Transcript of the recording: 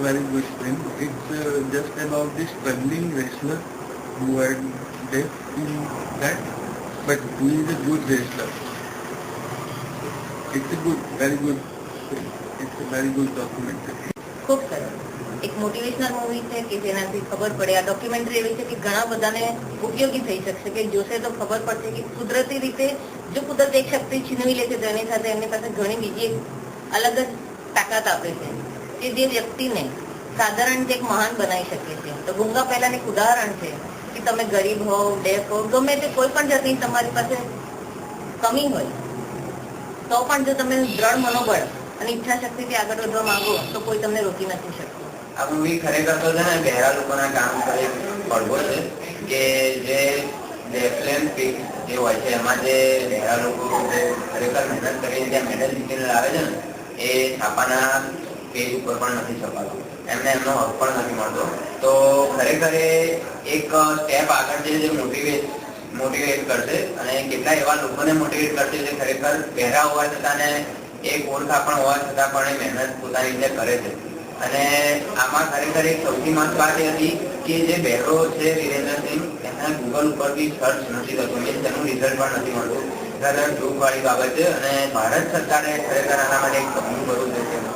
a very good film. It's just about this struggling wrestler who had death in that, but who is a good wrestler. It's a good, very good film. It's a very good documentary. ખૂબ સરસ. એક motivational movie છે કે જેનાથી ખબર પડે. આ documentary એવી છે કે ઘણા બધાને ઉપયોગી થઈ શકશે, કે જોશે તો ખબર પડશે કે કુદરતી રીતે જો કુદરત એક શક્તિ છીનવી લે છે તો એની સાથે એમની પાસે ઘણી બીજી એક અલગ જ તાકાત આપે છે કે જે વ્યક્તિને સાધારણ જે એક મહાન બનાવી શકે છે. તો ગુંગા પહેલાનું એક ઉદાહરણ છે કે તમે ગરીબ હો, ડેફ હો, ગમે તે કોઈ પણ જાતની તમારી પાસે કમી હોય તો પણ જો તમે દ્રઢ મનોબળ અને ઈચ્છા શક્તિથી આગળ વધવા માંગો તો કોઈ તમને રોકી નથી શકતું. આ મૂવી ખરેખર તો છે ને બહેરા લોકોના કામ પર એક પડવો છે કે જે ડેફલેમ પીક જે હોય છે એમાં જે બહેરા લોકો જે ખરેખર મહેનત કરીને જે મેડલ જીતીને લાવે છે ને એ છાપાના પેજ ઉપર પણ નથી છપાતું, એમને એમનો હક પણ નથી મળતો. તો ખરેખર એ એક સ્ટેપ આગળ છે જે મોટિવેટ કરશે અને કેટલા એવા લોકોને મોટિવેટ કરશે જે ખરેખર બહેરા હોવા છતાં ને એક ઓળખા પણ હોવા છતાં પણ એ મહેનત પોતાની રીતે કરે છે. અને આમાં ખરેખર એક સૌથી મસ્ત વાત એ હતી કે જે બહેરો છે વિરેન્દ્રસિંહ એના ગૂગલ ઉપર બી સર્ચ નથી થતું, મીન્સ એનું રિઝલ્ટ પણ નથી મળતું. ખરેખર દુઃખવાળી બાબત છે અને ભારત સરકારે ખરેખર આના માટે એક પગલું ભરવું જોઈએ.